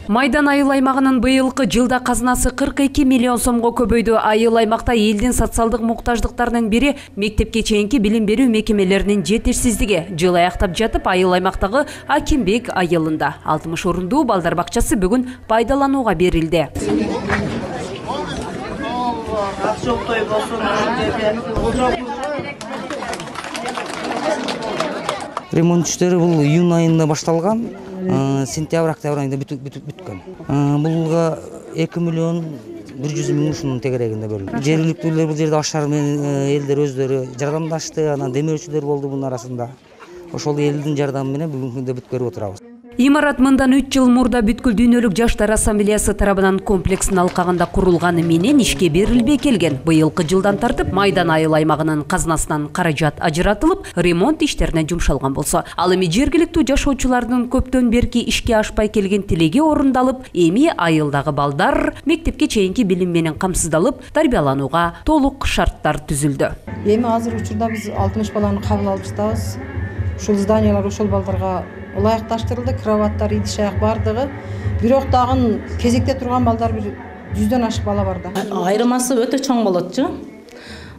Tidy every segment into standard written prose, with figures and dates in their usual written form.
Майдан айыл аймагынын быйылкы жылда казынасы 42 миллион сомго көбөйдү. Айыл аймакта элдин социалдык муктаждыктарынын бири мектепке чейинки билим берүү мекемелеринин жетишсиздиги. Жыл аяктап жатып, айыл аймактагы Акимбек айылында 60 орундуу балдар бакчасы бүгүн пайдаланууга берилди. Ремонт иштери бул июнь айында башталган. Сентябрь, октябрь айында бүткөн. Булга 2 миллион 100 миң ушунун тегерегинде берилди. Жергиликтүүлөр бул жерде ашар менен элдер өздөрү жардамдашты, анан демөөрчүлөр болду бунун арасында. Ошол элдин жардамы менен бүгүнкү күндө бүткөрүп отурабыз. Имарат мындан 3 жыл мурда бүткүл дүйнөлүк жаштар ассамблеясы тарабынан комплекстин алкагында курулганы менен ишке берилбей келген. Быйылкы жылдан тартып Майдан айыл аймагынын казынасынан каражат ажыратылып, ремонт иштерине жумшалган болсо, ал эми жергиликтүү жашоочулардын көптөн берки ишке ашпай келген тилеги орундалып, эми айылдагы балдар мектепке чейинки билим менен камсыздалып, тарбияланууга толук шарттар түзүлдү. Эми азыр учурда биз 60 баланы кабыл алып жатабыз. Ушул зданиялар ошол балдарга ылайыкташтырылды, кроваттар, идиш аяк бардыгы. Бирок дагы кезекте турган балдар бир 100дөн ашык бала бар да. Айырмасы өтө чоң болотчу.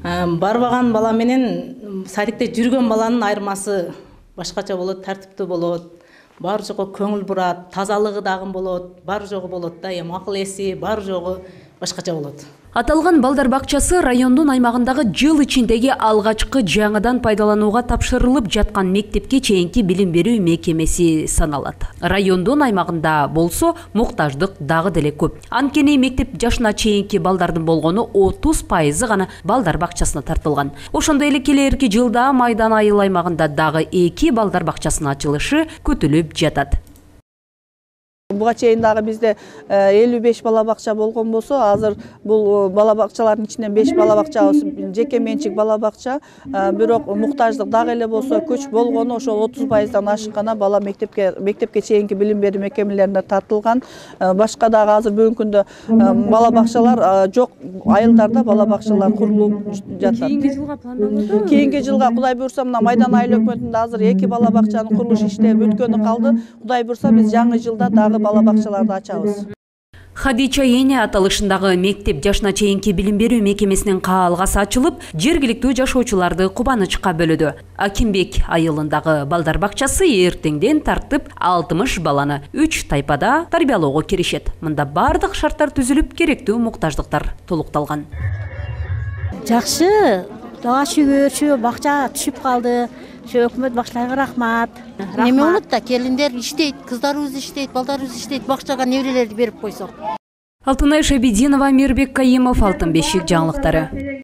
Барбаган бала менен садикте жүргөн баланын айырмасы башкача болот, тартиптүү болот. Бар жогу көңүл бурат, тазалыгы дагы болот, бар жогу болот да, эми акыл эси бар жогу башкача болот. Аталган балдар бакчасы райондун аймагындагы жыл ичиндеги алгачкы жаңыдан пайдаланууга тапшырылып жаткан мектепке чейинки билим берүү мекемеси саналат. Райондун аймагында болсо муктаждык дагы деле көп. Анткени мектеп жашына чейинки балдардын болгону 30% гана балдар бакчасына тартылган. Ошондой эле келерки жылда Майдан айыл аймагында дагы 2 балдар бакчасынын ачылышы күтүлүп жатат. Буга чейин дагы бизде 55 бала бакча болгон болсо, азыр бул бала бакчалардын ичинен 5 бала бакча жеке менчик бала бакча, бирок муктаждык дагы эле болсо көч болгону ошол 30%дан ашык гана бала мектепке чейинки билим берүү мекемелерине тартылган. Башка дагы азыр бүгүнкү күндө бала бакчалар жок, айылдарда бала бакчалар курулуп жатат. Кийинки жылга Кудай буйрса мына Майдан айыл өкмөтүндө азыр 2 бала бакчанын курулуш иштери бүткөнү калды. Кудай буйрса биз жаңы жылда дагы бала бакчаларды ачабыз. Хадича Эне аталышындагы мектеп жашына чейинки билим берүү мекемесинин каалгасы ачылып, жергиликтүү жашоочуларды кубанычка бөлөдү. Акимбек айылындагы балдар бакчасы эртеңден тартып 60 баланы 3 тайпада тарбиялоого киришет. Мында бардык шарттар түзүлүп, керектүү муктаждыктар толукталган. Жакшы, дага шүгүр, бакча түшүп калды. Өкмөт башларга рахмат. Неме болот да, келиндер иштейт, кыздарыбыз иштейт, балдарыбыз иштейт, бакчага неберелерди берип койсок. Алтынай Шабидинова, Мирбек Кайымов, Алтын бешик жаңылыктары.